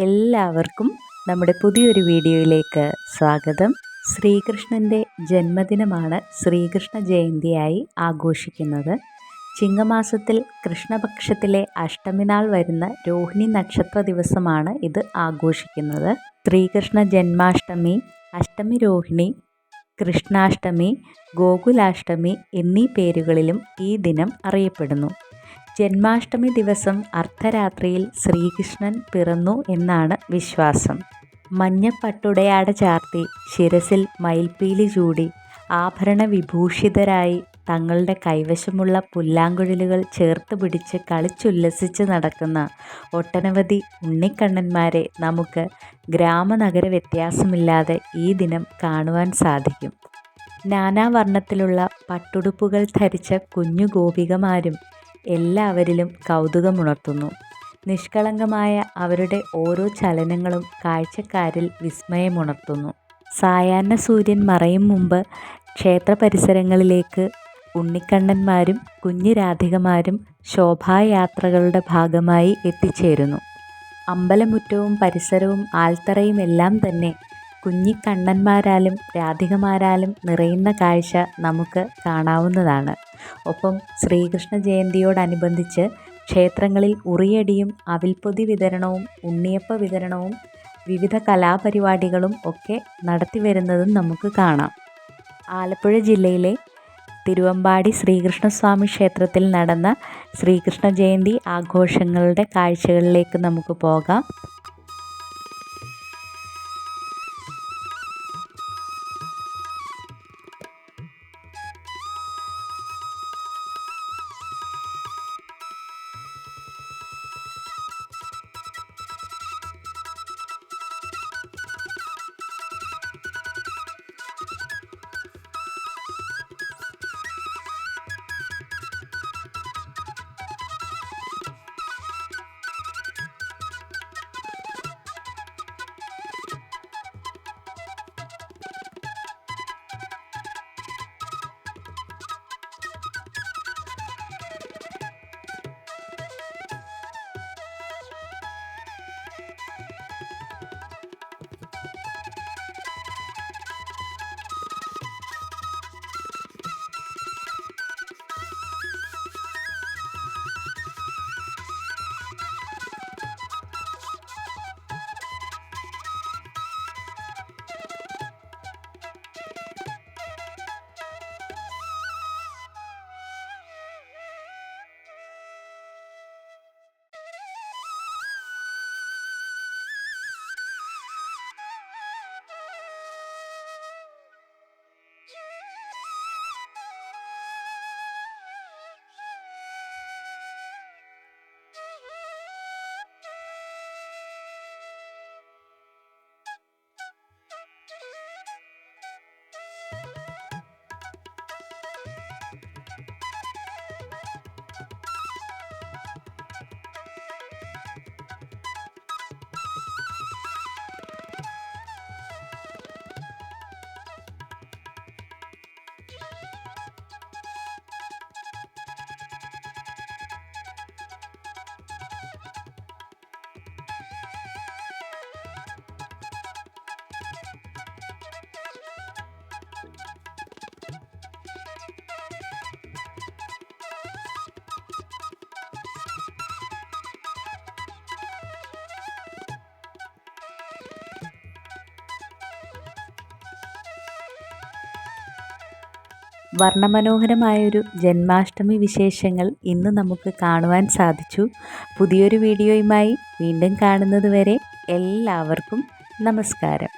എല്ലാവർക്കും നമ്മുടെ പുതിയൊരു വീഡിയോയിലേക്ക് സ്വാഗതം. ശ്രീകൃഷ്ണൻ്റെ ജന്മദിനമാണ് ശ്രീകൃഷ്ണ ജയന്തിയായി ആഘോഷിക്കുന്നത്. ചിങ്ങമാസത്തിൽ കൃഷ്ണപക്ഷത്തിലെ അഷ്ടമി നാൾ വരുന്ന രോഹിണി നക്ഷത്ര ദിവസമാണ് ഇത് ആഘോഷിക്കുന്നത്. ശ്രീകൃഷ്ണ ജന്മാഷ്ടമി, അഷ്ടമി രോഹിണി, കൃഷ്ണാഷ്ടമി, ഗോകുലാഷ്ടമി എന്നീ പേരുകളിലും ഈ ദിനം അറിയപ്പെടുന്നു. ജന്മാഷ്ടമി ദിവസം അർദ്ധരാത്രിയിൽ ശ്രീകൃഷ്ണൻ പിറന്നു എന്നാണ് വിശ്വാസം. മഞ്ഞപ്പട്ടുടയാട ചാർത്തി, ശിരസിൽ മയിൽപ്പീലി ചൂടി, ആഭരണ വിഭൂഷിതരായി തങ്ങളുടെ കൈവശമുള്ള പുല്ലാങ്കുഴലുകൾ ചേർത്ത് പിടിച്ച് കളിച്ചുല്ലസിച്ച് നടക്കുന്ന ഒട്ടനവധി ഉണ്ണിക്കണ്ണന്മാരെ നമുക്ക് ഗ്രാമനഗര വ്യത്യാസമില്ലാതെ ഈ ദിനം കാണുവാൻ സാധിക്കും. നാനാവർണ്ണത്തിലുള്ള പട്ടുടുപ്പുകൾ ധരിച്ച കുഞ്ഞു ഗോപികമാരും എല്ലാവരിലും കൗതുകമുണർത്തുന്നു. നിഷ്കളങ്കമായ അവരുടെ ഓരോ ചലനങ്ങളും കാഴ്ചക്കാരിൽ വിസ്മയമുണർത്തുന്നു. സായാഹ്ന സൂര്യൻ മറയും മുമ്പ് ക്ഷേത്ര പരിസരങ്ങളിലേക്ക് ഉണ്ണിക്കണ്ണന്മാരും കുഞ്ഞു രാധികമാരും ശോഭായാത്രകളുടെ ഭാഗമായി എത്തിച്ചേരുന്നു. അമ്പലമുറ്റവും പരിസരവും ആൽത്തറയും എല്ലാം തന്നെ കുഞ്ഞിക്കണ്ണന്മാരാലും രാധികമാരാലും നിറയുന്ന കാഴ്ച നമുക്ക് കാണാവുന്നതാണ്. ഒപ്പം ശ്രീകൃഷ്ണ ജയന്തിയോടനുബന്ധിച്ച് ക്ഷേത്രങ്ങളിൽ ഉറിയടിയും അവിൽപ്പൊതി വിതരണവും ഉണ്ണിയപ്പ വിതരണവും വിവിധ കലാപരിപാടികളും ഒക്കെ നടത്തിവരുന്നതും നമുക്ക് കാണാം. ആലപ്പുഴ ജില്ലയിലെ തിരുവമ്പാടി ശ്രീകൃഷ്ണസ്വാമി ക്ഷേത്രത്തിൽ നടന്ന ശ്രീകൃഷ്ണ ജയന്തി ആഘോഷങ്ങളുടെ കാഴ്ചകളിലേക്ക് നമുക്ക് പോകാം. വർണ്ണമനോഹരമായൊരു ജന്മാഷ്ടമി വിശേഷങ്ങൾ ഇന്ന് നമുക്ക് കാണുവാൻ സാധിച്ചു. പുതിയൊരു വീഡിയോയുമായി വീണ്ടും കാണുന്നത് വരെ എല്ലാവർക്കും നമസ്കാരം.